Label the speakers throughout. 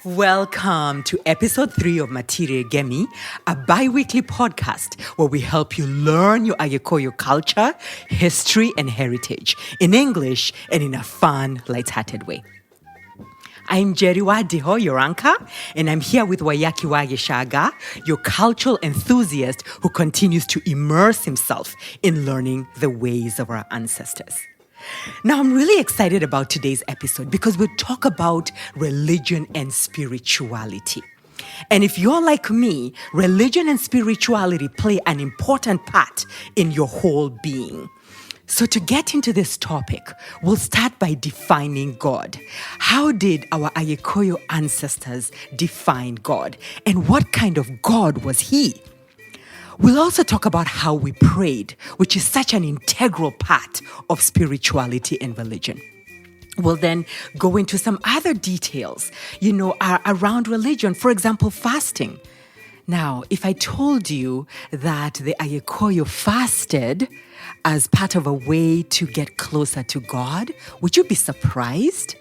Speaker 1: Welcome to episode 3 of Materia Gemi, a bi-weekly podcast where we help you learn your Agikuyu culture, history, and heritage in English and in a fun, light-hearted way. I'm Njeri, your anchor, and I'm here with Waiyaki your cultural enthusiast who continues to immerse himself in learning the ways of our ancestors. Now, I'm really excited about today's episode because we'll talk about religion and spirituality. And if you're like me, religion and spirituality play an important part in your whole being. So to get into this topic, we'll start by defining God. How did our Agikuyu ancestors define God? And what kind of God was he? We'll also talk about how we prayed, which is such an integral part of spirituality and religion. We'll then go into some other details, around religion. For example, fasting. Now, if I told you that the Agikuyu fasted as part of a way to get closer to God, would you be surprised?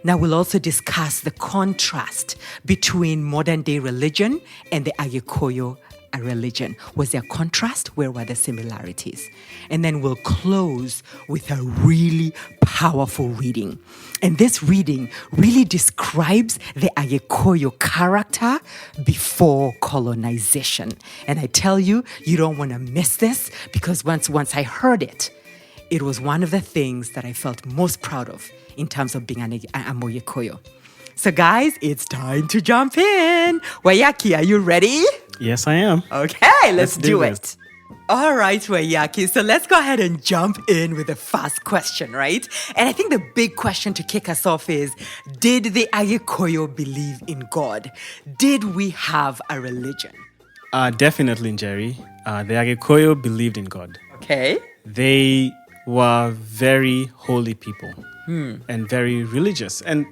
Speaker 1: Now, we'll also discuss the contrast between modern-day religion and the Agikuyu religion. Was there contrast? Where were the similarities? And then we'll close with a really powerful reading. And this reading really describes the Agikuyu character before colonization. And I tell you, you don't want to miss this because once I heard it, it was one of the things that I felt most proud of in terms of being a Agikuyu. So guys, it's time to jump in. Waiyaki, are you ready?
Speaker 2: Yes, I am.
Speaker 1: Okay, let's do it. All right, Waiyaki. So let's go ahead and jump in with the first question, right? And I think the big question to kick us off is, did the Agikuyu believe in God? Did we have a religion?
Speaker 2: Definitely, Njeri. The Agikuyu believed in God.
Speaker 1: Okay.
Speaker 2: They were very holy people and very religious. And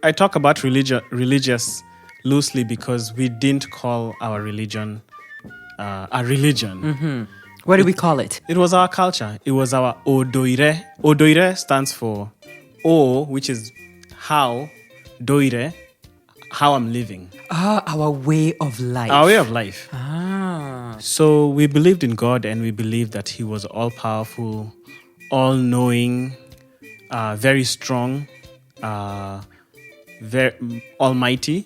Speaker 2: I talk about religious loosely because we didn't call our religion a religion.
Speaker 1: Mm-hmm. What do we call it?
Speaker 2: It was our culture. It was our odoire. Odoire stands for O, which is how, doire, how I'm living.
Speaker 1: Our way of life.
Speaker 2: Our way of life.
Speaker 1: Ah.
Speaker 2: So we believed in God and we believed that he was all-powerful, all-knowing, very strong, very almighty,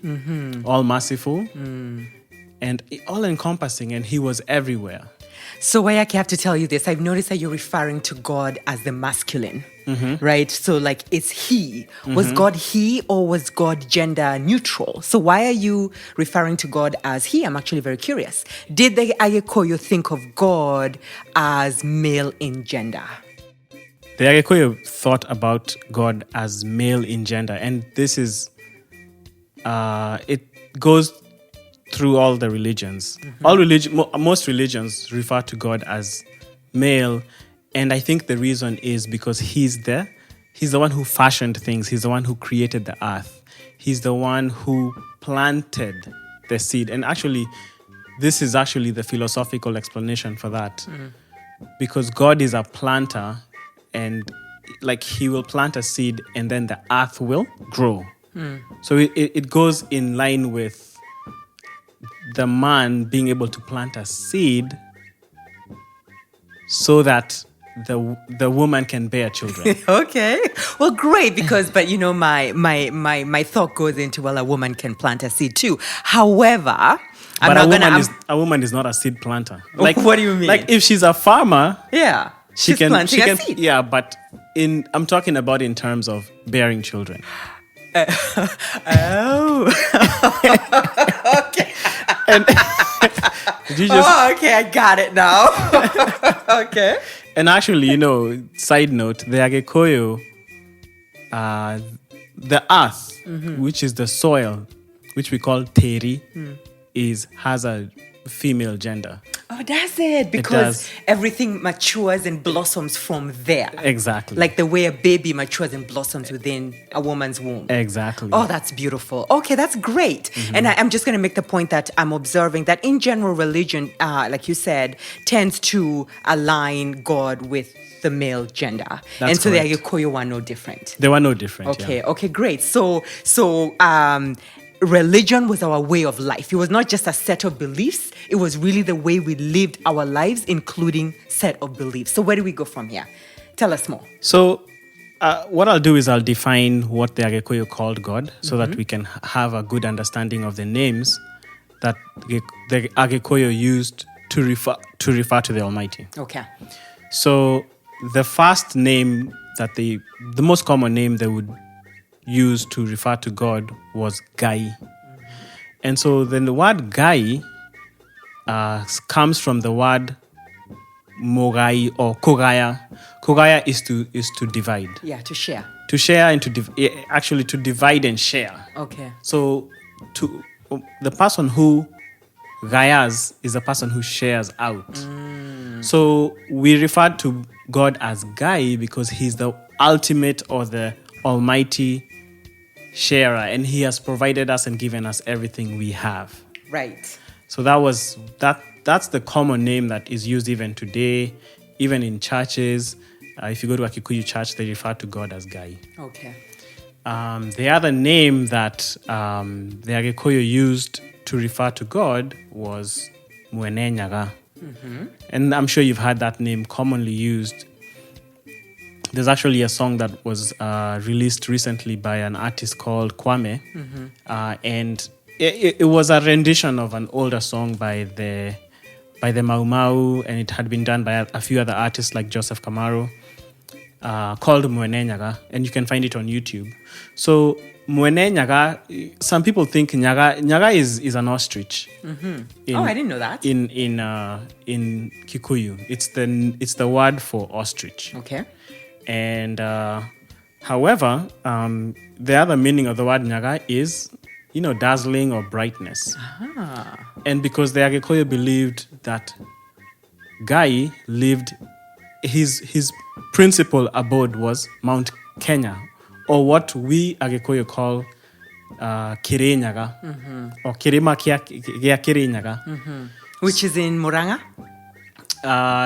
Speaker 2: all-merciful, and all-encompassing, and he was everywhere.
Speaker 1: So Waiyaki, I have to tell you this. I've noticed that you're referring to God as the masculine, right? So like, it's he. Was God he or was God gender neutral? So why are you referring to God as he? I'm actually very curious. Did the Agikuyu think of God as male in gender?
Speaker 2: The Agikuyu thought about God as male in gender, and this is, it goes through all the religions. Most religions refer to God as male, and I think the reason is because he's the one who fashioned things. He's the one who created the earth. He's the one who planted the seed. And actually, this is actually the philosophical explanation for that. Because God is a planter, and like he will plant a seed and then the earth will grow. So it goes in line with the man being able to plant a seed so that the woman can bear children.
Speaker 1: Okay. Well, great, because my thought goes into, well, a woman can plant a seed too. However,
Speaker 2: a woman is not a seed planter. Like,
Speaker 1: what do you mean?
Speaker 2: Like if she's a farmer,
Speaker 1: yeah,
Speaker 2: she can
Speaker 1: planting a seed.
Speaker 2: Yeah, but I'm talking about in terms of bearing children.
Speaker 1: Oh. Okay.
Speaker 2: And
Speaker 1: okay, I got it now. Okay.
Speaker 2: And actually, side note, the Agikuyu, the earth, which is the soil, which we call teri, has a female gender.
Speaker 1: Oh, does it? Because everything matures and blossoms from there.
Speaker 2: Exactly.
Speaker 1: Like the way a baby matures and blossoms within a woman's womb.
Speaker 2: Exactly.
Speaker 1: Oh, that's beautiful. Okay, that's great. And I'm just going to make the point that I'm observing that in general, religion, like you said, tends to align God with the male gender.
Speaker 2: That's
Speaker 1: and so
Speaker 2: correct.
Speaker 1: the Agikuyu were no different.
Speaker 2: They were no different.
Speaker 1: Okay,
Speaker 2: yeah.
Speaker 1: okay, great. So religion was our way of life. It was not just a set of beliefs. It was really the way we lived our lives, including set of beliefs. So where do we go from here? Tell us more.
Speaker 2: So what I'll do is I'll define what the Agikuyu called God so that we can have a good understanding of the names that the Agikuyu used to refer to the Almighty.
Speaker 1: Okay.
Speaker 2: So the first name that the most common name they would use to refer to God was Gai. And so then the word Gai comes from the word Mogai or Kogaya. Kogaya is to divide.
Speaker 1: Yeah, to share.
Speaker 2: To share and to divide and share.
Speaker 1: Okay.
Speaker 2: So the person who Gayas is the person who shares out. So we refer to God as Gai because he's the ultimate or the almighty sharer, and he has provided us and given us everything we have.
Speaker 1: Right.
Speaker 2: So that's the common name that is used even today, even in churches. If you go to a Kikuyu church, they refer to God as Gai.
Speaker 1: Okay.
Speaker 2: The other name that the Agikuyu used to refer to God was Mwene Nyaga. And I'm sure you've heard that name commonly used. There's actually a song that was released recently by an artist called Kwame. And it was a rendition of an older song by the Mau Mau, and it had been done by a few other artists like Joseph Kamaro, called Mwene Nyaga, and you can find it on YouTube. So Mwene Nyaga, some people think Nyaga is an ostrich.
Speaker 1: I didn't know that.
Speaker 2: In Kikuyu, it's the word for ostrich.
Speaker 1: Okay.
Speaker 2: And however, the other meaning of the word Nyaga is, dazzling or brightness. And because the Agikuyu believed that Gai lived, his principal abode was Mount Kenya, or what we Agikuyu call Kire Nyaga, or Kirima Kia Kire Nyaga.
Speaker 1: Which is in Muranga?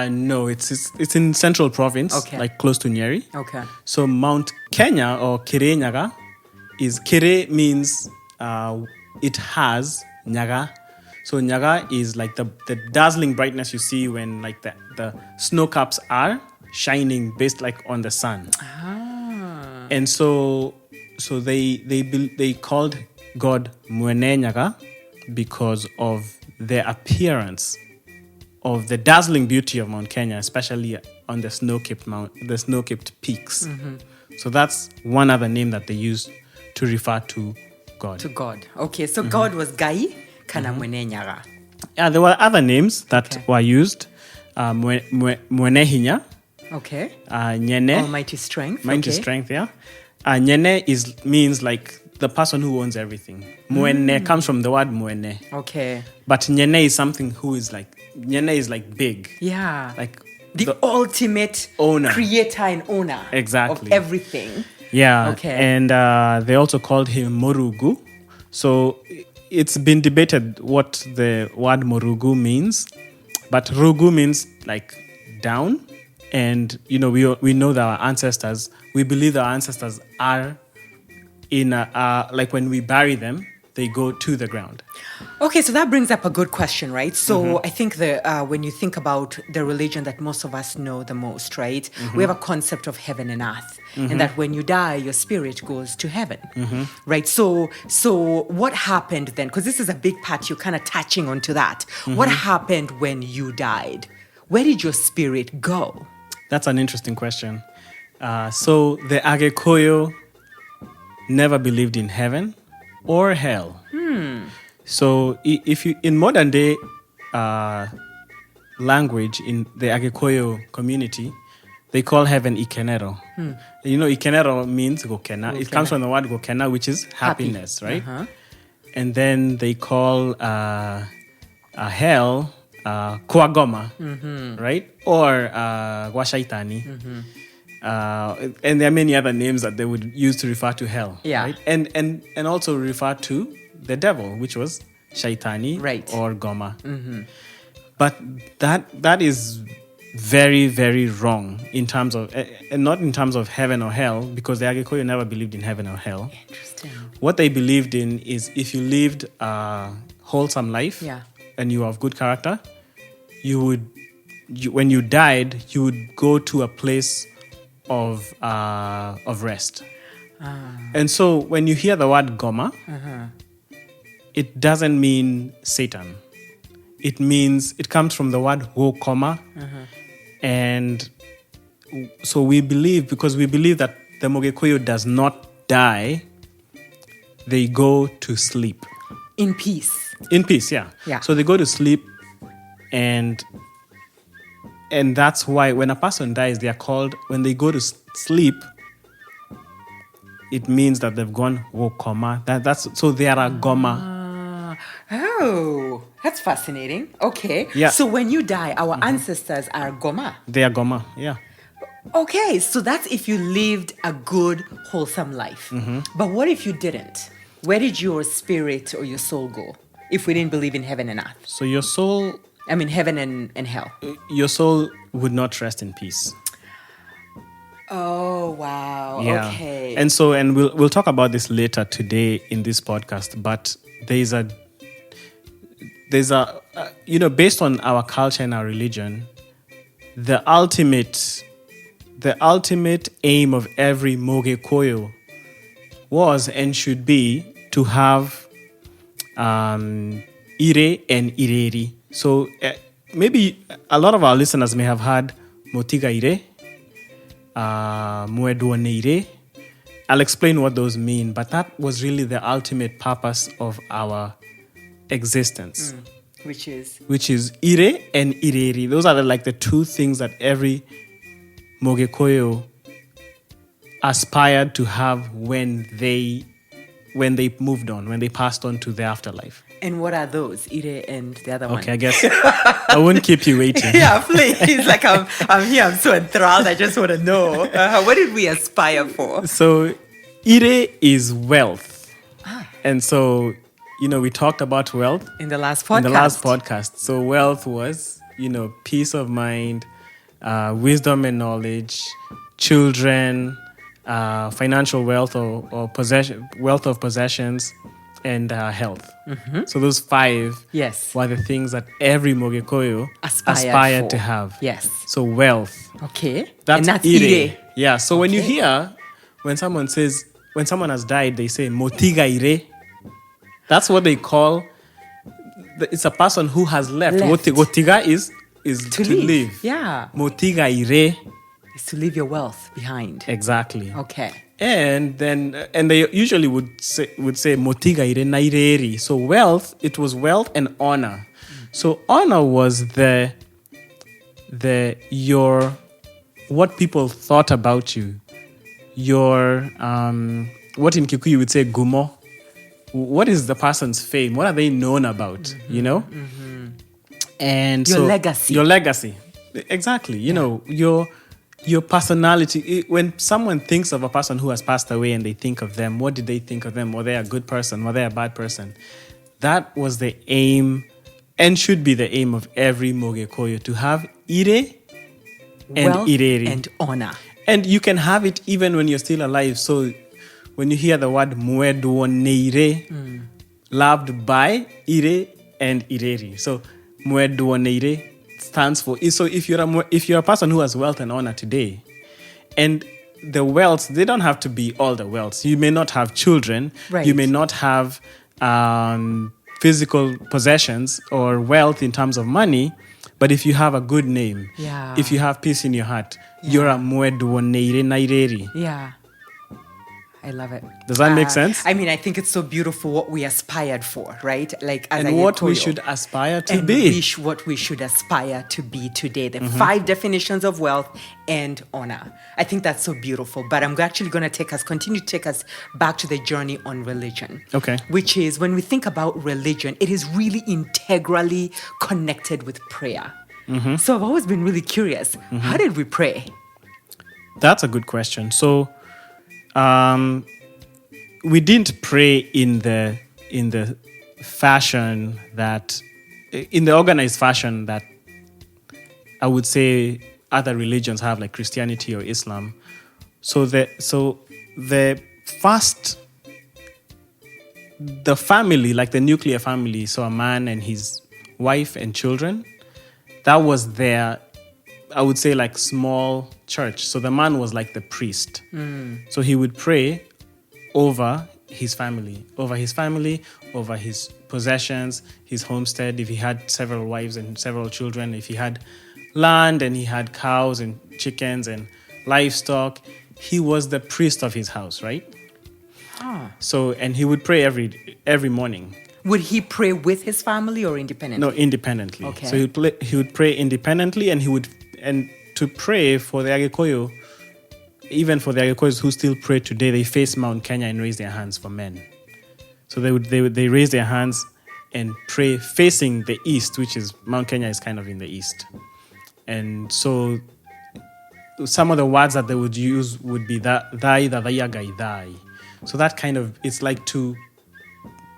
Speaker 2: No, it's in Central Province, like close to Njeri.
Speaker 1: Okay.
Speaker 2: So Mount Kenya or Kire Nyaga Kire means it has Nyaga. So Nyaga is like the dazzling brightness you see when like the snow caps are shining based like on the sun. And so they called God Mwene Nyaga because of the appearance of the dazzling beauty of Mount Kenya, especially on the snow-capped peaks. So that's one other name that they use to refer to God.
Speaker 1: To God. Okay, so God was Gai, kana Mwene Nyaga.
Speaker 2: Yeah, there were other names that were used. Mwene Hinya.
Speaker 1: Okay.
Speaker 2: Nyene.
Speaker 1: Almighty strength.
Speaker 2: Mighty strength, yeah. Nyene means like the person who owns everything. Mwene comes from the word mwene.
Speaker 1: Okay.
Speaker 2: But Nyene is something who is like, Nyene is like big.
Speaker 1: Yeah.
Speaker 2: Like
Speaker 1: the ultimate
Speaker 2: owner.
Speaker 1: Creator and owner.
Speaker 2: Exactly.
Speaker 1: Of everything.
Speaker 2: Yeah.
Speaker 1: Okay.
Speaker 2: And they also called him Morugu. So it's been debated what the word Morugu means. But Rugu means like down. And, we know that our ancestors, we believe that our ancestors are in like when we bury them, they go to the ground.
Speaker 1: Okay, so that brings up a good question, right? So I think when you think about the religion that most of us know the most, right? We have a concept of heaven and earth, and that when you die, your spirit goes to heaven, right? So what happened then? Because this is a big part, you're kind of touching onto that. What happened when you died? Where did your spirit go?
Speaker 2: That's an interesting question. So the Agikuyu never believed in heaven or hell. So if you in modern day language in the Agikuyu community, they call heaven Ikenero. Ikenero means Gokena. It comes from the word Gokena, which is happiness, right? And then they call hell, Kuagoma, right? Or Washaitani. And there are many other names that they would use to refer to hell.
Speaker 1: Yeah.
Speaker 2: Right? And also refer to the devil, which was Shaitani or Goma. But that is very, very wrong in terms of, and not in terms of heaven or hell, because the Agikuyu never believed in heaven or hell.
Speaker 1: Interesting.
Speaker 2: What they believed in is if you lived a wholesome life and you were of good character, when you died, you would go to a place of rest. And so when you hear the word Goma, it doesn't mean Satan. It comes from the word Wokoma. And so we believe that the Mogekuyu does not die, they go to sleep.
Speaker 1: In peace.
Speaker 2: In peace, yeah. So they go to sleep, and that's why when a person dies, they are called, when they go to sleep, it means that they've gone Wokoma. So they are a Goma.
Speaker 1: Oh, that's fascinating. Okay.
Speaker 2: Yeah.
Speaker 1: So when you die, our ancestors are Goma.
Speaker 2: They are Goma, yeah.
Speaker 1: Okay, so that's if you lived a good, wholesome life. But what if you didn't? Where did your spirit or your soul go if we didn't believe in heaven and earth?
Speaker 2: So your soul...
Speaker 1: heaven and hell.
Speaker 2: Your soul would not rest in peace.
Speaker 1: Oh, wow.
Speaker 2: Yeah.
Speaker 1: Okay.
Speaker 2: And we'll talk about this later today in this podcast, but there's a based on our culture and our religion, the ultimate aim of every Mogekuyu was and should be to have Ire and Ireri. So maybe a lot of our listeners may have heard Motiga Ire, Mueduane Ire. I'll explain what those mean, but that was really the ultimate purpose of our existence.
Speaker 1: Which is
Speaker 2: Ire and Ireri. Those are the two things that every Mogekuyu aspired to have when they moved on, when they passed on to the afterlife.
Speaker 1: And what are those, Ire and the other one?
Speaker 2: Okay, I guess I won't keep you waiting.
Speaker 1: Yeah, please. I'm here. I'm so enthralled. I just want to know. What did we aspire for?
Speaker 2: So, Ire is wealth. And so, we talked about wealth.
Speaker 1: In the last podcast.
Speaker 2: So, wealth was, peace of mind, wisdom and knowledge, children, financial wealth or wealth of possessions, and health. So those 5 were the things that every Mogekuyu aspired to have.
Speaker 1: Yes.
Speaker 2: So wealth.
Speaker 1: Okay.
Speaker 2: That's
Speaker 1: Ire.
Speaker 2: Yeah. So when you hear, when someone has died, they say Motiga Ire. That's what they call. It's a person who has left. Motiga is to live.
Speaker 1: Yeah.
Speaker 2: Motiga Ire
Speaker 1: is to leave your wealth behind.
Speaker 2: Exactly.
Speaker 1: Okay.
Speaker 2: And they usually would say Motiga Ire na Ireri. So wealth, it was wealth and honor. So honor was what people thought about you. Your what in Kikuyu would say gumo. What is the person's fame? What are they known about? And
Speaker 1: your legacy.
Speaker 2: Your legacy. Exactly. Your personality. When someone thinks of a person who has passed away and they think of them, what did they think of them? Were they a good person? Were they a bad person? That was the aim and should be the aim of every Mogekuyu, to have Ire and
Speaker 1: wealth
Speaker 2: Ireri.
Speaker 1: And honor.
Speaker 2: And you can have it even when you're still alive. So when you hear the word Mueduoneire, loved by Ire and Ireri. So Mueduoneire stands for, so if you're a person who has wealth and honor today, and the wealth, they don't have to be all the wealth. You may not have children, you may not have physical possessions or wealth in terms of money, but if you have a good name, if you have peace in your heart, you're a Mueduoneire na Ireri.
Speaker 1: Yeah. I love it.
Speaker 2: Does that make sense?
Speaker 1: I mean, I think it's so beautiful what we aspired for, right? Like as
Speaker 2: And what we
Speaker 1: Agikuyu.
Speaker 2: should aspire to
Speaker 1: And
Speaker 2: be.
Speaker 1: what we should aspire to be today. The 5 definitions of wealth and honor. I think that's so beautiful. But I'm actually going to continue to take us back to the journey on religion.
Speaker 2: Okay.
Speaker 1: Which is when we think about religion, it is really integrally connected with prayer. So I've always been really curious. How did we pray?
Speaker 2: That's a good question. So, we didn't pray in the fashion that, in the organized fashion that I would say other religions have, like Christianity or Islam. So the family, like the nuclear family, so a man and his wife and children, that was their, I would say, like small church. So the man was like the priest. So he would pray over his family, over his possessions, his homestead, if he had several wives and several children, if he had land and he had cows and chickens and livestock, he was the priest of his house, right? So, and he would pray every morning.
Speaker 1: Would he pray with his family or independently?
Speaker 2: No, independently.
Speaker 1: Okay.
Speaker 2: So he would pray independently, and to pray for the Agikuyu, even for the Agikuyus who still pray today, they face Mount Kenya and raise their hands for men. So they raise their hands and pray facing the east, which is Mount Kenya is kind of in the east. And so some of the words that they would use would be thy, thy. So that kind of, it's like to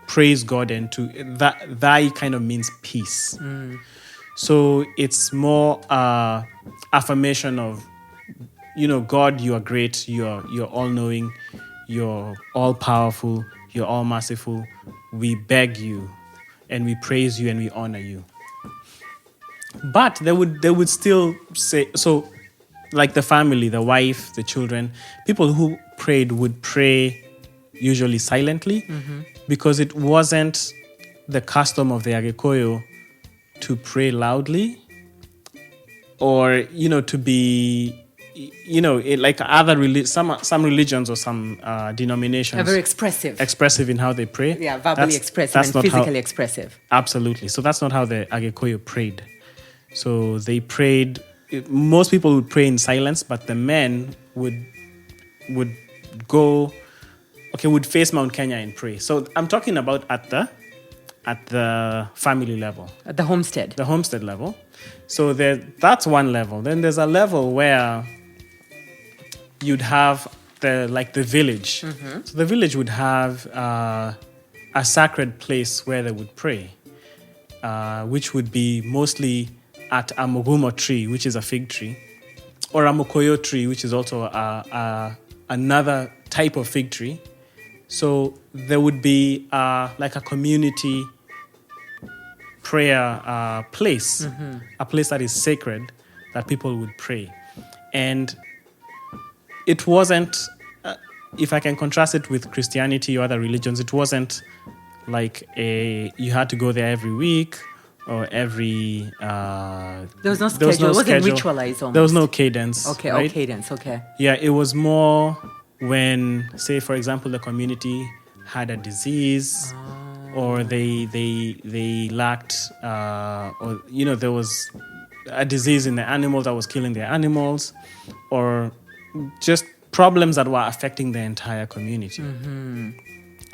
Speaker 2: praise God, and to that thy kind of means peace. So it's more affirmation of, God, you are great, you're all-knowing, you're all-powerful, you're all-merciful. We beg you, and we praise you, and we honor you. But they would still say, so like the family, the wife, the children, people who prayed would pray usually silently, because it wasn't the custom of the Agikuyu to pray loudly, or to be, like other some religions or some denominations
Speaker 1: are very expressive
Speaker 2: in how they pray.
Speaker 1: Yeah, verbally expressive and physically expressive.
Speaker 2: Absolutely. So that's not how the Agikuyu prayed. So they prayed. Most people would pray in silence, but the men would face Mount Kenya and pray. So I'm talking about at the family level.
Speaker 1: At the homestead.
Speaker 2: The homestead level. So that's one level. Then there's a level where you'd have the village. So the village would have a sacred place where they would pray, which would be mostly at a mugumo tree, which is a fig tree, or a mokoyo tree, which is also another type of fig tree. So there would be like a community prayer place, a place that is sacred, that people would pray. And it wasn't, if I can contrast it with Christianity or other religions, it wasn't like you had to go there every week or every...
Speaker 1: there was no schedule. It wasn't ritualized almost.
Speaker 2: There was no cadence.
Speaker 1: Okay,
Speaker 2: right?
Speaker 1: Cadence, okay.
Speaker 2: Yeah, it was more when, say, for example, the community had a disease, or they lacked, or there was a disease in the animals that was killing their animals, or just problems that were affecting the entire community.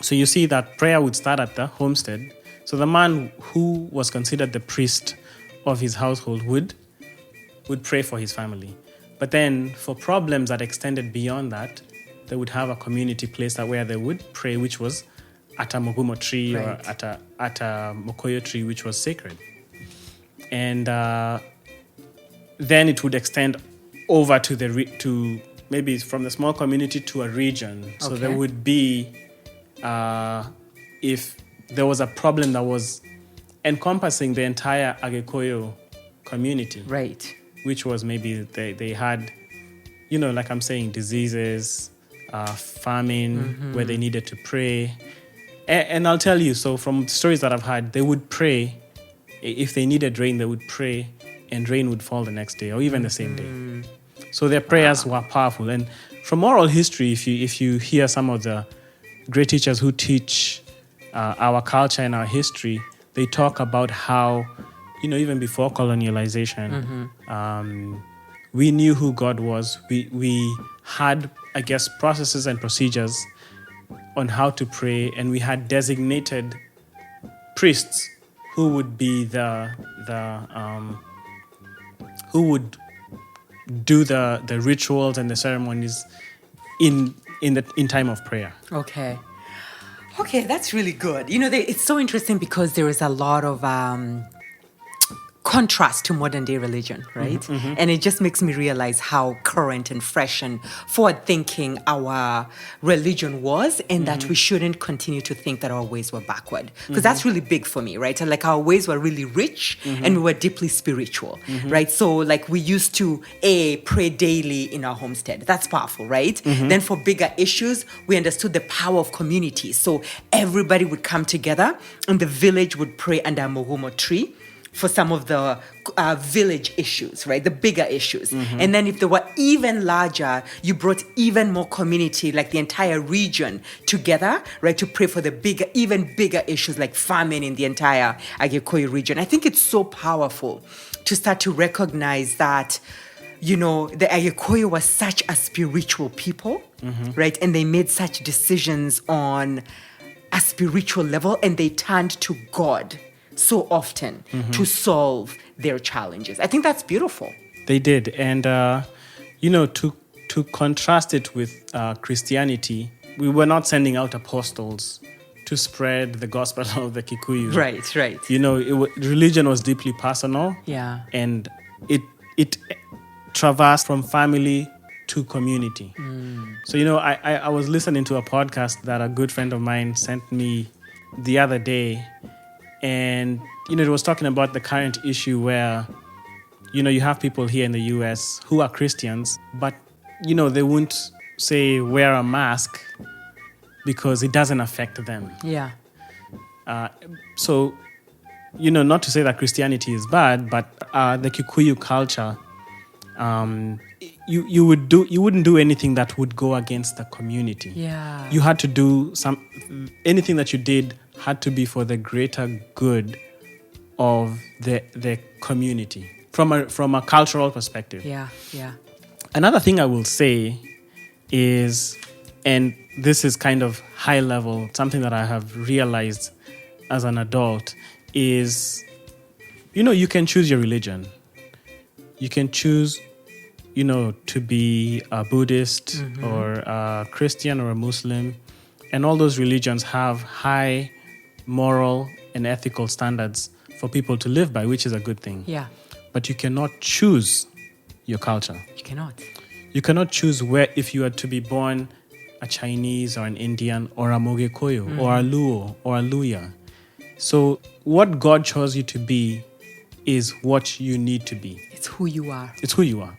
Speaker 2: So you see that prayer would start at the homestead. So the man who was considered the priest of his household would pray for his family. But then for problems that extended beyond that, they would have a community place where they would pray, which was at a mugumo tree, right, or at a mokoyo tree, which was sacred. And then it would extend over to maybe from the small community to a region. So there would be, if there was a problem that was encompassing the entire Agikuyu community,
Speaker 1: right,
Speaker 2: which was maybe they had, like I'm saying, diseases, famine, where they needed to pray. And I'll tell you, so from stories that I've had, they would pray. If they needed rain, they would pray, and rain would fall the next day or even the same day. So their prayers were powerful. And from oral history, if you hear some of the great teachers who teach our culture and our history, they talk about how, even before colonialization, we knew who God was. We had, I guess, processes and procedures on how to pray, and we had designated priests who would be who would do the rituals and the ceremonies in time of prayer.
Speaker 1: Okay, that's really good. It's so interesting because there is a lot of contrast to modern day religion, right? And it just makes me realize how current and fresh and forward thinking our religion was, and that we shouldn't continue to think that our ways were backward, because that's really big for me, right? And like our ways were really rich and we were deeply spiritual, right? So like we used to pray daily in our homestead. That's powerful, right? Then for bigger issues, we understood the power of community. So everybody would come together and the village would pray under a mogumo tree for some of the village issues, right? The bigger issues. And then if they were even larger, you brought even more community, like the entire region together, right? To pray for the even bigger issues like famine in the entire Agikuyu region. I think it's so powerful to start to recognize that, the Agikuyu was such a spiritual people, right? And they made such decisions on a spiritual level, and they turned to God so often to solve their challenges. I think that's beautiful.
Speaker 2: They did. And, to contrast it with Christianity, we were not sending out apostles to spread the gospel of the Kikuyu.
Speaker 1: Right.
Speaker 2: Religion was deeply personal.
Speaker 1: Yeah.
Speaker 2: And it traversed from family to community. So, I was listening to a podcast that a good friend of mine sent me the other day. And, it was talking about the current issue where, you have people here in the US who are Christians, but, they won't say wear a mask because it doesn't affect them.
Speaker 1: Yeah.
Speaker 2: So, not to say that Christianity is bad, but the Kikuyu culture, you wouldn't do anything that would go against the community.
Speaker 1: Yeah.
Speaker 2: You had to do anything that you did had to be for the greater good of the community from a cultural perspective.
Speaker 1: Yeah.
Speaker 2: Another thing I will say is, and this is kind of high level, something that I have realized as an adult, is, you can choose your religion. You can choose, to be a Buddhist or a Christian or a Muslim. And all those religions have high moral and ethical standards for people to live by, which is a good thing.
Speaker 1: Yeah.
Speaker 2: But you cannot choose your culture.
Speaker 1: You cannot.
Speaker 2: You cannot choose where, if you are to be born a Chinese or an Indian or a Mogekuyu or a Luo or a Luya. So what God chose you to be is what you need to be.
Speaker 1: It's who you are.
Speaker 2: It's who you are.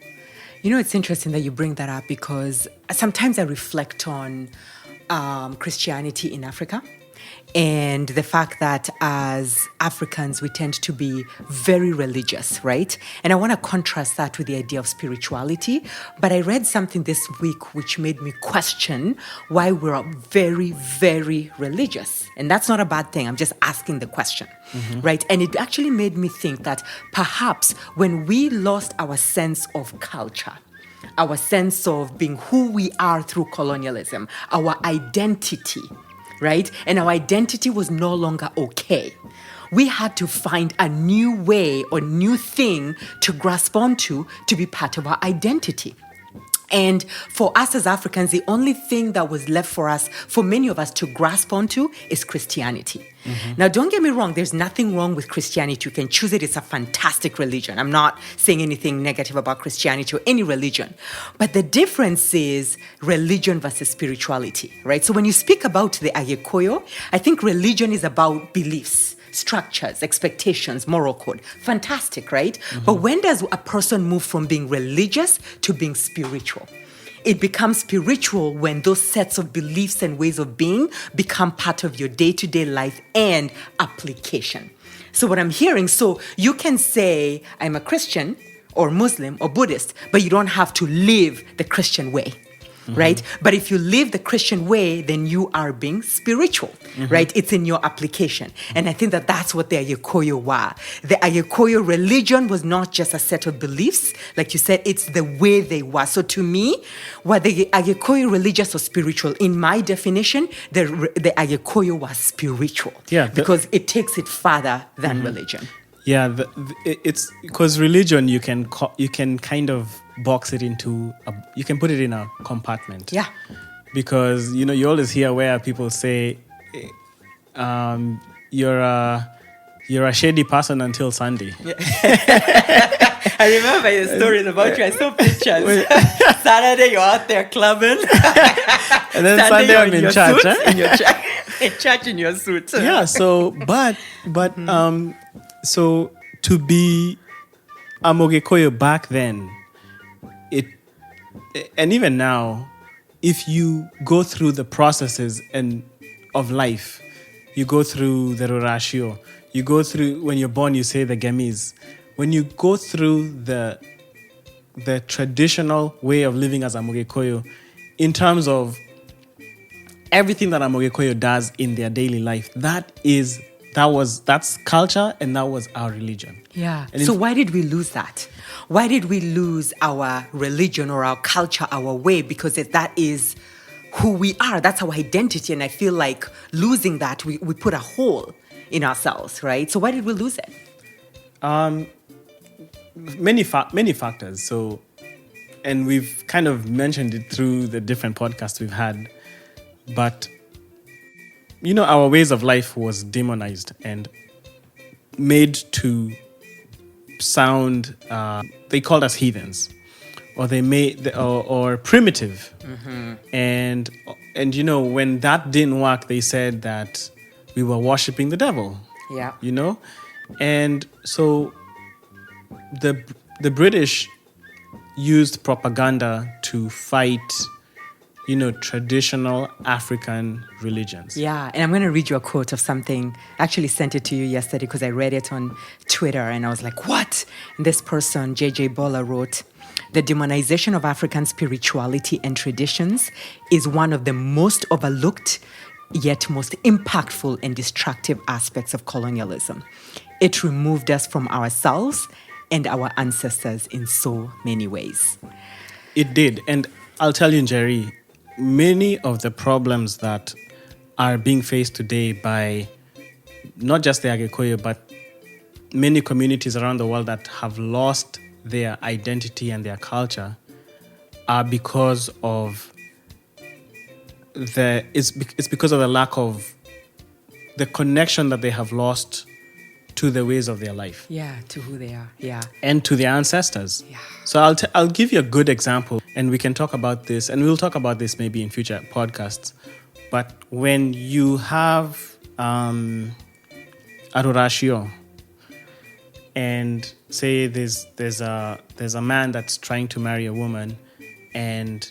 Speaker 1: It's interesting that you bring that up, because sometimes I reflect on Christianity in Africa, and the fact that as Africans, we tend to be very religious, right? And I want to contrast that with the idea of spirituality. But I read something this week which made me question why we're very, very religious. And that's not a bad thing. I'm just asking the question, right? And it actually made me think that perhaps when we lost our sense of culture, our sense of being who we are through colonialism, our identity, right? And our identity was no longer okay. We had to find a new way or new thing to grasp onto to be part of our identity. And for us as Africans, the only thing that was left for us, for many of us to grasp onto, is Christianity. Now, don't get me wrong, there's nothing wrong with Christianity. You can choose it. It's a fantastic religion. I'm not saying anything negative about Christianity or any religion. But the difference is religion versus spirituality, right? So when you speak about the Agikuyu, I think religion is about beliefs, structures, expectations, moral code. Fantastic, right? But when does a person move from being religious to being spiritual? It becomes spiritual when those sets of beliefs and ways of being become part of your day-to-day life and application. So what I'm hearing, so you can say, I'm a Christian, or Muslim or Buddhist, but you don't have to live the Christian way. Right? But if you live the Christian way, then you are being spiritual, right? It's in your application. And I think that that's what the Agikuyu were. The Agikuyu religion was not just a set of beliefs. Like you said, it's the way they were. So to me, what the Agikuyu religious or spiritual, in my definition, the Agikuyu was spiritual.
Speaker 2: Yeah.
Speaker 1: Because it takes it further than religion.
Speaker 2: Yeah, it's because religion you can kind of box it into you can put it in a compartment.
Speaker 1: Yeah,
Speaker 2: because you always hear where people say you're a shady person until Sunday.
Speaker 1: Yeah. I remember your stories about you. I saw pictures. Saturday you're out there clubbing,
Speaker 2: and then Sunday I'm in church.
Speaker 1: Suit, in church in your suit.
Speaker 2: Yeah. So, but so to be a Mogikoyo back then, and even now, if you go through the processes of life, you go through the Rorashio, you go through, when you're born, you say the Gemis. When you go through the traditional way of living as a Mogikoyo, in terms of everything that a Mogikoyo does in their daily life, that's culture, and that was our religion.
Speaker 1: Yeah. So why did we lose that? Why did we lose our religion or our culture, our way? Because that is who we are. That's our identity. And I feel like losing that, we put a hole in ourselves, right? So why did we lose it?
Speaker 2: Many factors. So, and we've kind of mentioned it through the different podcasts we've had, but our ways of life was demonized and made to sound, they called us heathens, or they made, or primitive. And when that didn't work, they said that we were worshiping the devil.
Speaker 1: Yeah.
Speaker 2: And so the British used propaganda to fight traditional African religions.
Speaker 1: Yeah, and I'm going to read you a quote of something. I actually sent it to you yesterday because I read it on Twitter and I was like, what? And this person, J.J. Bola, wrote, "The demonization of African spirituality and traditions is one of the most overlooked yet most impactful and destructive aspects of colonialism. It removed us from ourselves and our ancestors in so many ways."
Speaker 2: It did. And I'll tell you, Njeri, many of the problems that are being faced today by not just the Agikuyu, but many communities around the world that have lost their identity and their culture are because of it's because of the lack of the connection that they have lost to the ways of their life.
Speaker 1: Yeah, to who they are. Yeah.
Speaker 2: And to their ancestors.
Speaker 1: Yeah.
Speaker 2: So I'll give you a good example, and we can talk about this, and we'll talk about this maybe in future podcasts. But when you have a Rorashio, and say there's a man that's trying to marry a woman, and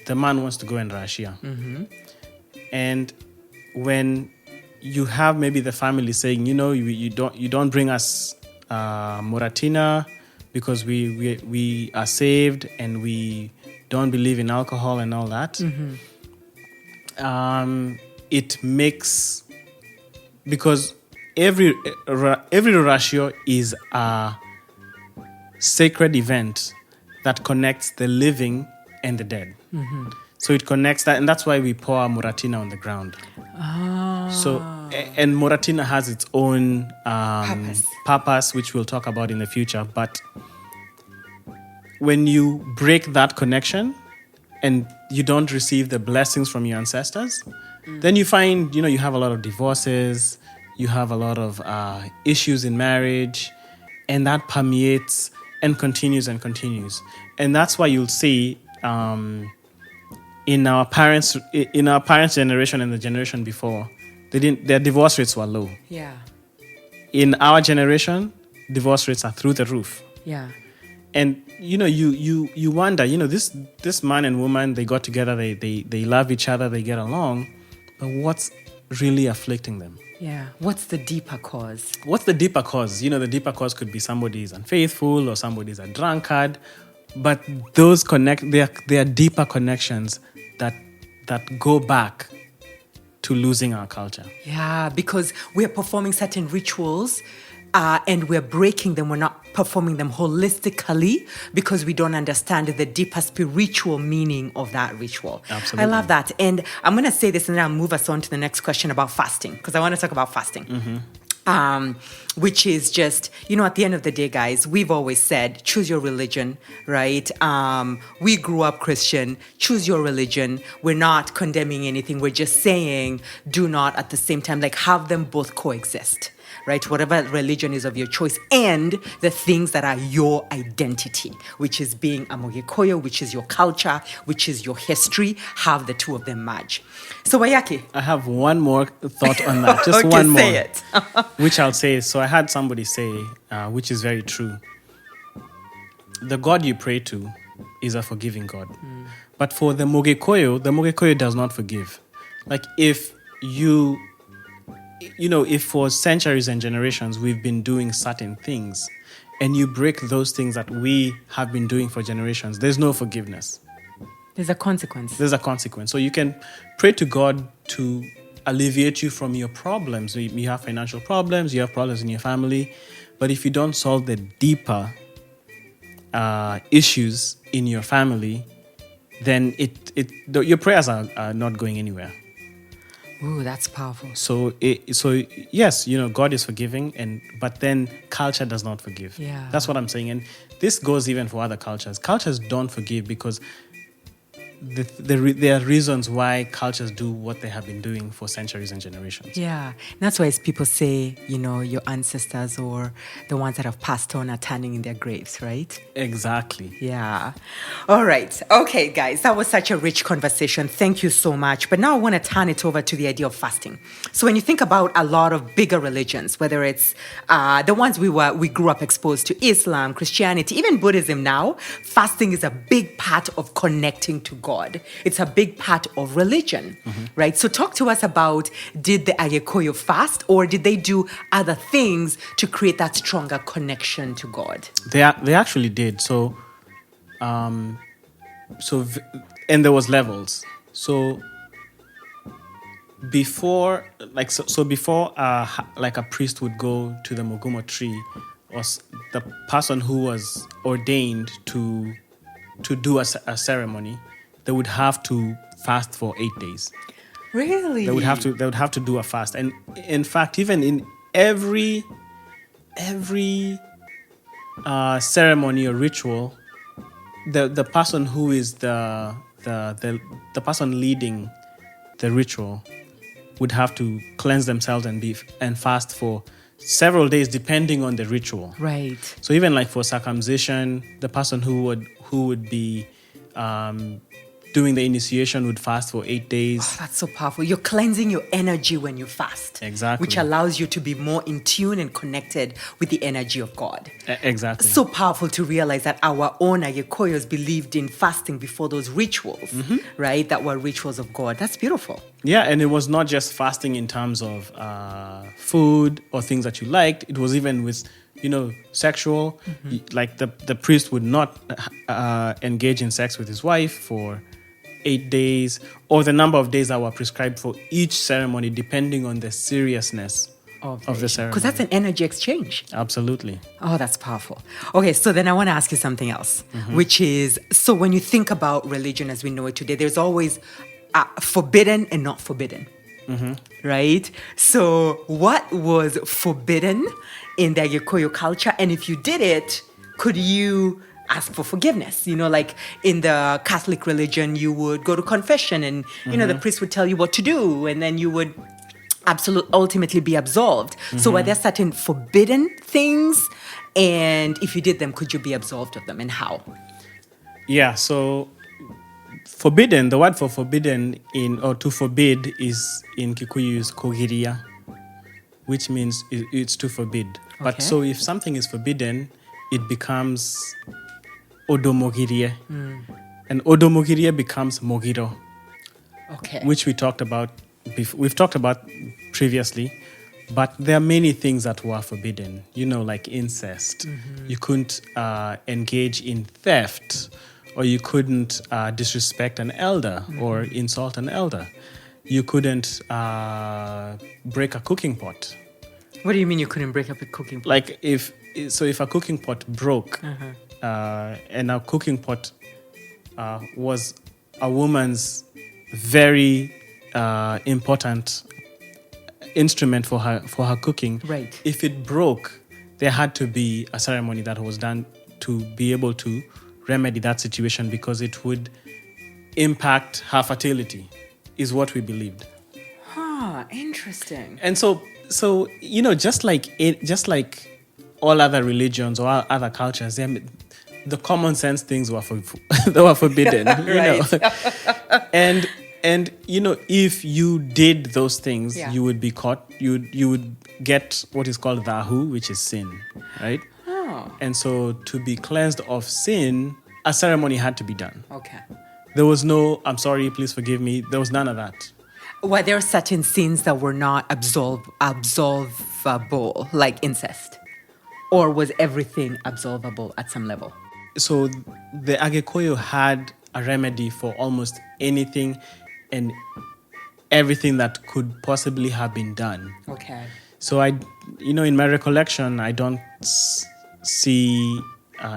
Speaker 2: the man wants to go and Rashia. And when you have maybe the family saying, you don't bring us Moratina because we are saved and we don't believe in alcohol and all that. It makes, because every Rorashio is a sacred event that connects the living and the dead. So it connects that, and that's why we pour Moratina on the ground. So, and Moratina has its own purpose, which we'll talk about in the future. But when you break that connection and you don't receive the blessings from your ancestors, then you find, you have a lot of divorces, you have a lot of issues in marriage, and that permeates and continues and continues. And that's why you'll see in our parents' generation and the generation before, their divorce rates were low.
Speaker 1: Yeah.
Speaker 2: In our generation, divorce rates are through the roof.
Speaker 1: Yeah.
Speaker 2: And you wonder, this man and woman, they got together, they love each other, they get along, but what's really afflicting them?
Speaker 1: Yeah. What's the deeper cause?
Speaker 2: What's the deeper cause? The deeper cause could be somebody is unfaithful or somebody is a drunkard, but those they are deeper connections that go back to losing our culture.
Speaker 1: Yeah, because we're performing certain rituals and we're breaking them. We're not performing them holistically because we don't understand the deeper spiritual meaning of that ritual.
Speaker 2: Absolutely.
Speaker 1: I love that. And I'm going to say this and then I'll move us on to the next question about fasting because I want to talk about fasting. Which is just, at the end of the day, guys, we've always said, choose your religion, right? We grew up Christian, choose your religion. We're not condemning anything. We're just saying, do not at the same time, have them both coexist, right? Whatever religion is of your choice and the things that are your identity, which is being a Agikuyu, which is your culture, which is your history, have the two of them merge. So Waiyaki.
Speaker 2: I have one more thought on that, just
Speaker 1: okay,
Speaker 2: one more.
Speaker 1: Say it.
Speaker 2: Which I'll say. So I had somebody say, which is very true. The God you pray to is a forgiving God. But for the Agikuyu does not forgive. If if for centuries and generations we've been doing certain things and you break those things that we have been doing for generations, there's no forgiveness.
Speaker 1: There's a consequence.
Speaker 2: There's a consequence. So you can pray to God to alleviate you from your problems. You have financial problems, you have problems in your family, but if you don't solve the deeper issues in your family, then your prayers are not going anywhere.
Speaker 1: Ooh, that's powerful.
Speaker 2: So yes, God is forgiving, but then culture does not forgive.
Speaker 1: Yeah.
Speaker 2: That's what I'm saying, and this goes even for other cultures. Cultures don't forgive because there are reasons why cultures do what they have been doing for centuries and generations.
Speaker 1: Yeah. That's why people say, your ancestors or the ones that have passed on are turning in their graves, right?
Speaker 2: Exactly.
Speaker 1: Yeah. All right. Okay, guys, that was such a rich conversation. Thank you so much. But now I want to turn it over to the idea of fasting. So when you think about a lot of bigger religions, whether it's the ones we grew up exposed to, Islam, Christianity, even Buddhism now, fasting is a big part of connecting to God. It's a big part of religion, right? So talk to us about, did the Agikuyu fast or did they do other things to create that stronger connection to God?
Speaker 2: They actually did. So, and there was levels. So before a priest would go to the Mugumo tree, or the person who was ordained to do a ceremony, they would have to fast for 8 days.
Speaker 1: Really?
Speaker 2: They would have to do a fast, and in fact, even in every ceremony or ritual, the person who is the person leading the ritual would have to cleanse themselves and fast for several days, depending on the ritual.
Speaker 1: Right.
Speaker 2: So even for circumcision, the person who would be doing the initiation would fast for 8 days.
Speaker 1: Oh, that's so powerful. You're cleansing your energy when you fast.
Speaker 2: Exactly.
Speaker 1: Which allows you to be more in tune and connected with the energy of God.
Speaker 2: Exactly.
Speaker 1: So powerful to realize that our own Agikuyus believed in fasting before those rituals, right? That were rituals of God. That's beautiful.
Speaker 2: Yeah, and it was not just fasting in terms of food or things that you liked. It was even with sexual. Like the priest would not engage in sex with his wife for 8 days, or the number of days that were prescribed for each ceremony, depending on the seriousness of the ceremony.
Speaker 1: Because that's an energy exchange.
Speaker 2: Absolutely.
Speaker 1: Oh, that's powerful. Okay, so then I want to ask you something else, which is, so when you think about religion as we know it today, there's always forbidden and not forbidden, right? So what was forbidden in the Agikuyu culture? And if you did it, could you ask for forgiveness? Like in the Catholic religion, you would go to confession and, the priest would tell you what to do, and then you would ultimately be absolved. So were there certain forbidden things? And if you did them, could you be absolved of them, and how?
Speaker 2: Yeah, so forbidden, the word for forbidden or to forbid is in Kikuyu is kogiria, which means it's to forbid. Okay. But so if something is forbidden, it becomes odomogirie. And odomogirie becomes mogiro.
Speaker 1: Okay.
Speaker 2: Which we've talked about previously. But there are many things that were forbidden, like incest. You couldn't engage in theft, or you couldn't disrespect an elder or insult an elder. You couldn't break a cooking pot.
Speaker 1: What do you mean you couldn't break up a cooking pot?
Speaker 2: Like if a cooking pot broke, and a cooking pot was a woman's very important instrument for her cooking.
Speaker 1: Right.
Speaker 2: If it broke, there had to be a ceremony that was done to be able to remedy that situation, because it would impact her fertility, is what we believed.
Speaker 1: Interesting.
Speaker 2: And so just like all other religions or other cultures, the common sense things were they were forbidden. And if you did those things, you would be caught. You would get what is called dahu, which is sin, right? And so to be cleansed of sin, a ceremony had to be done.
Speaker 1: Okay.
Speaker 2: There was no, I'm sorry, please forgive me. There was none of that.
Speaker 1: Were there certain sins that were not absolvable, like incest? Or was everything absolvable at some level?
Speaker 2: So the Agikuyu had a remedy for almost anything and everything that could possibly have been done.
Speaker 1: Okay.
Speaker 2: So in my recollection, I don't see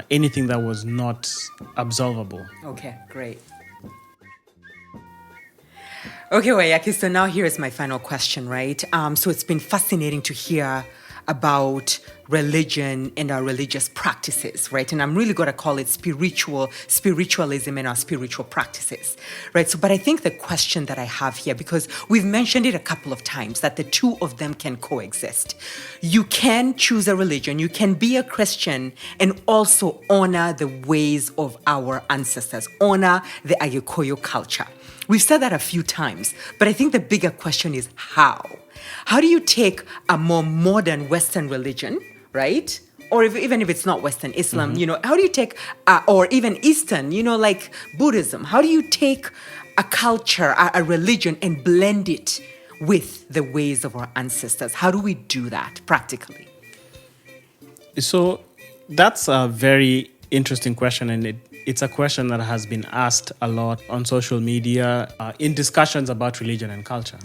Speaker 2: anything that was not absolvable.
Speaker 1: Okay, great. Okay, Waiyaki, so now here is my final question, right? So it's been fascinating to hear about religion and our religious practices, right? And I'm really going to call it spiritualism and our spiritual practices, right? So, but I think the question that I have here, because we've mentioned it a couple of times, that the two of them can coexist. You can choose a religion, you can be a Christian and also honor the ways of our ancestors, honor the Agikuyu culture. We've said that a few times, but I think the bigger question is how? How do you take a more modern Western religion, right? Or even if it's not Western, Islam, how do you take, or even Eastern, like Buddhism, how do you take a culture, a religion, and blend it with the ways of our ancestors? How do we do that practically?
Speaker 2: So that's a very interesting question, and it's a question that has been asked a lot on social media in discussions about religion and culture.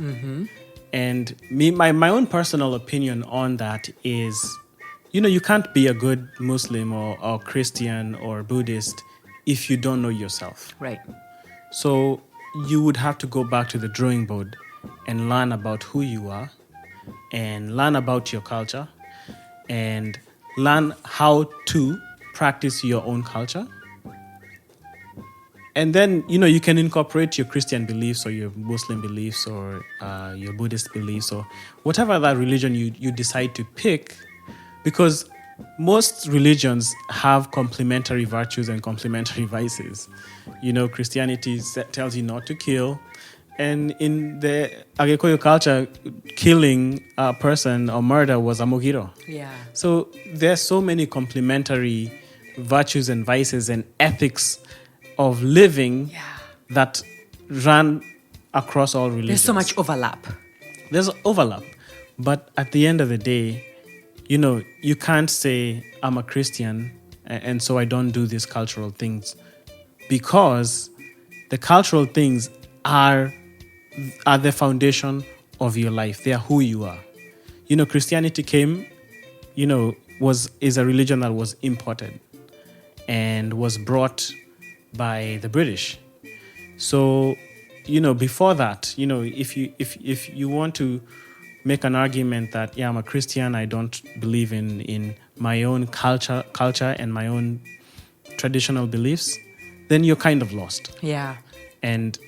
Speaker 2: And my own personal opinion on that is, you can't be a good Muslim or Christian or Buddhist if you don't know yourself.
Speaker 1: Right.
Speaker 2: So you would have to go back to the drawing board and learn about who you are and learn about your culture and learn how to practice your own culture. And then, you can incorporate your Christian beliefs or your Muslim beliefs or your Buddhist beliefs or whatever that religion you decide to pick, because most religions have complementary virtues and complementary vices. Christianity tells you not to kill. And in the Agikuyu culture, killing a person or murder was a mogiro.
Speaker 1: Yeah.
Speaker 2: So there's so many complementary virtues and vices and ethics of living that run across all religions.
Speaker 1: There's so much overlap.
Speaker 2: There's overlap. But at the end of the day, you can't say I'm a Christian and so I don't do these cultural things, because the cultural things are the foundation of your life. They are who you are. Christianity came, is a religion that was imported and was brought by the British. So, before that, if you want to make an argument that, I'm a Christian, I don't believe in my own culture and my own traditional beliefs, then you're kind of lost.
Speaker 1: Yeah.
Speaker 2: And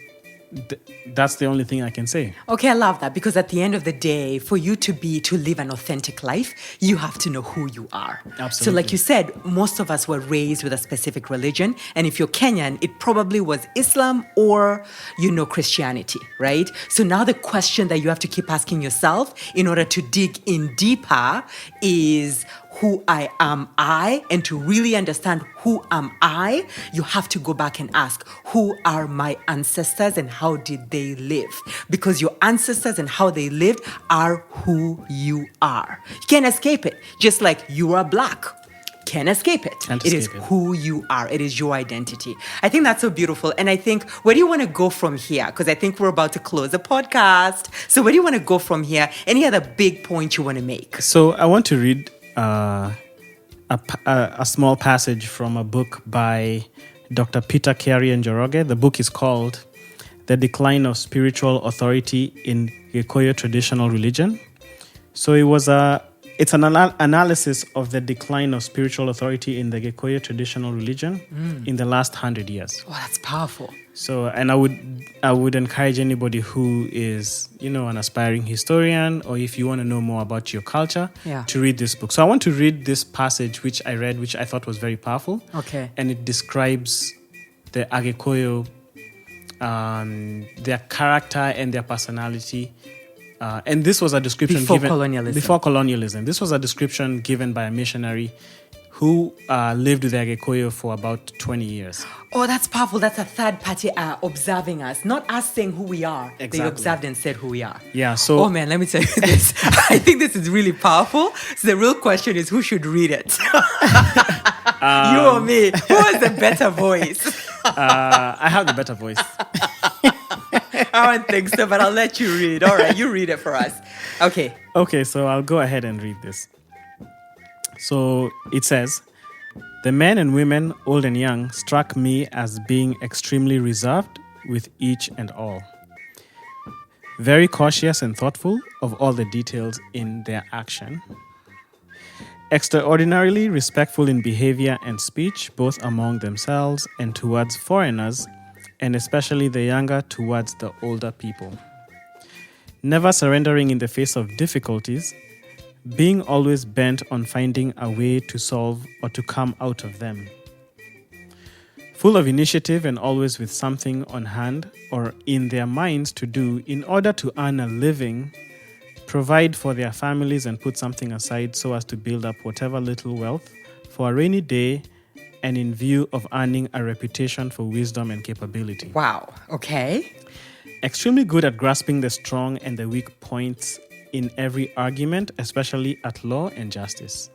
Speaker 2: that's the only thing I can say.
Speaker 1: Okay, I love that, because at the end of the day, for you to live an authentic life, you have to know who you are.
Speaker 2: Absolutely.
Speaker 1: So like you said, most of us were raised with a specific religion. And if you're Kenyan, it probably was Islam or, Christianity, right? So now the question that you have to keep asking yourself in order to dig in deeper is, who I am and to really understand who am I, you have to go back and ask, who are my ancestors and how did they live? Because your ancestors and how they lived are who you are. You can't escape it. Just like you are black. Can't escape it. It is who you are. It is your identity. I think that's so beautiful. And I think, where do you want to go from here? Because I think we're about to close the podcast. So where do you want to go from here? Any other big point you want to make?
Speaker 2: So I want to read a small passage from a book by Dr. Peter Kiarie and Njoroge. The book is called The Decline of Spiritual Authority in Gikuyu Traditional Religion. So it's an analysis of the decline of spiritual authority in the Gikuyu traditional religion in the last 100 years.
Speaker 1: Oh, that's powerful.
Speaker 2: So, and I would encourage anybody who is, an aspiring historian, or if you want to know more about your culture, to read this book. So I want to read this passage which I read, which I thought was very powerful.
Speaker 1: Okay.
Speaker 2: And it describes the Agikuyu, their character and their personality. And this was a description
Speaker 1: before colonialism.
Speaker 2: This was a description given by a missionary who lived with the Agikuyu for about 20 years.
Speaker 1: Oh, that's powerful. That's a third party observing us, not us saying who we are.
Speaker 2: Exactly.
Speaker 1: They observed and said who we are.
Speaker 2: Yeah. So,
Speaker 1: oh man, let me tell you this. I think this is really powerful. So the real question is, who should read it? You or me? Who has the better voice?
Speaker 2: I have the better voice.
Speaker 1: I don't think so, but I'll let you read. All right, you read it for us. Okay.
Speaker 2: Okay, so I'll go ahead and read this. So it says, the men and women, old and young, struck me as being extremely reserved with each and all. Very cautious and thoughtful of all the details in their action. Extraordinarily respectful in behavior and speech, both among themselves and towards foreigners, and especially the younger towards the older people. Never surrendering in the face of difficulties, being always bent on finding a way to solve or to come out of them. Full of initiative and always with something on hand or in their minds to do in order to earn a living, provide for their families and put something aside so as to build up whatever little wealth for a rainy day, and in view of earning a reputation for wisdom and capability.
Speaker 1: Wow, okay.
Speaker 2: Extremely good at grasping the strong and the weak points in every argument, especially at law and justice.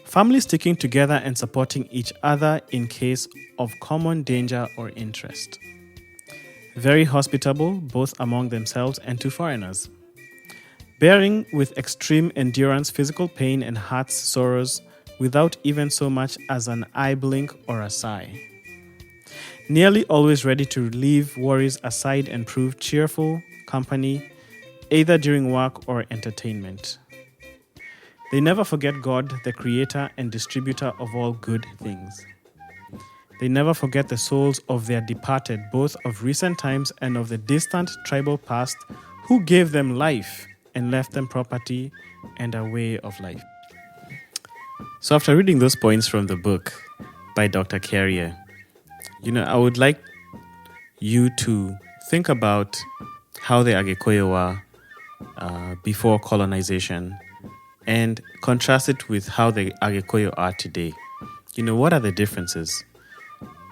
Speaker 2: Family sticking together and supporting each other in case of common danger or interest. Very hospitable, both among themselves and to foreigners. Bearing with extreme endurance physical pain and heart's sorrows, without even so much as an eye blink or a sigh. Nearly always ready to leave worries aside and prove cheerful company, either during work or entertainment. They never forget God, the creator and distributor of all good things. They never forget the souls of their departed, both of recent times and of the distant tribal past, who gave them life and left them property and a way of life. So after reading those points from the book by Dr. Kiarie, I would like you to think about how the Agikuyu were before colonization and contrast it with how the Agikuyu are today. What are the differences?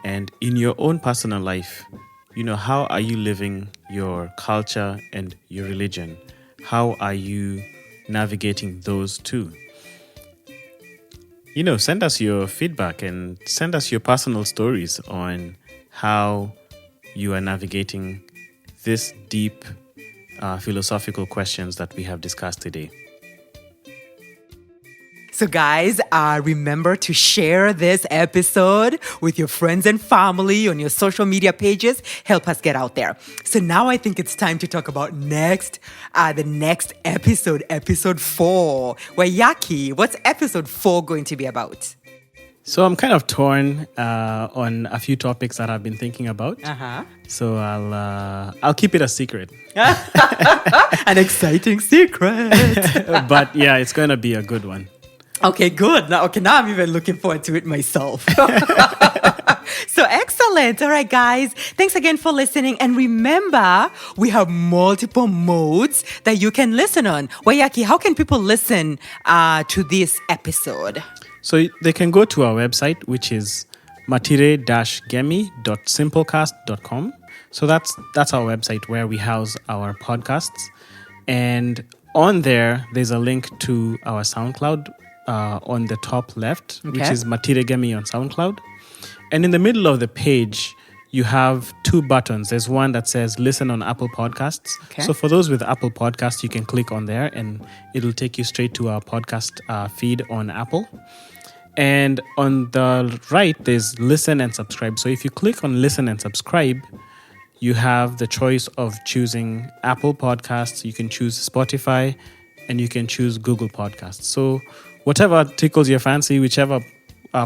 Speaker 2: And in your own personal life, how are you living your culture and your religion? How are you navigating those two? Send us your feedback and send us your personal stories on how you are navigating this deep philosophical questions that we have discussed today.
Speaker 1: So guys, remember to share this episode with your friends and family on your social media pages. Help us get out there. So now I think it's time to talk about the next episode, episode 4. Waiyaki, what's episode 4 going to be about?
Speaker 2: So I'm kind of torn on a few topics that I've been thinking about. So I'll keep it a secret.
Speaker 1: An exciting secret.
Speaker 2: But yeah, it's going to be a good one.
Speaker 1: Okay, good. Now I'm even looking forward to it myself. So excellent. All right, guys. Thanks again for listening. And remember, we have multiple modes that you can listen on. Waiyaki, how can people listen to this episode?
Speaker 2: So they can go to our website, which is matire-gemi.simplecast.com. So that's our website where we house our podcasts. And on there's a link to our SoundCloud on the top left, which is Matire Gemi on SoundCloud. And in the middle of the page, you have two buttons. There's one that says listen on Apple Podcasts. Okay. So for those with Apple Podcasts, you can click on there and it'll take you straight to our podcast feed on Apple. And on the right, there's listen and subscribe. So if you click on listen and subscribe, you have the choice of choosing Apple Podcasts, you can choose Spotify, and you can choose Google Podcasts. So whatever tickles your fancy, whichever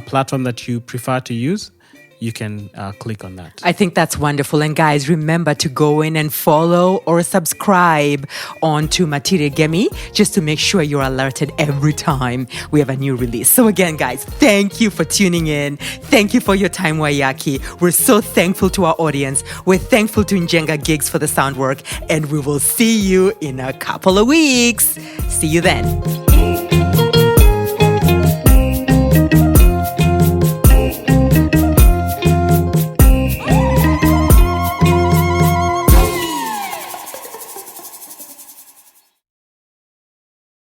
Speaker 2: platform that you prefer to use, you can click on that.
Speaker 1: I think that's wonderful. And guys, remember to go in and follow or subscribe onto Matire Gemi just to make sure you're alerted every time we have a new release. So again, guys, thank you for tuning in. Thank you for your time, Waiyaki. We're so thankful to our audience. We're thankful to Njenga Gigs for the sound work. And we will see you in a couple of weeks. See you then.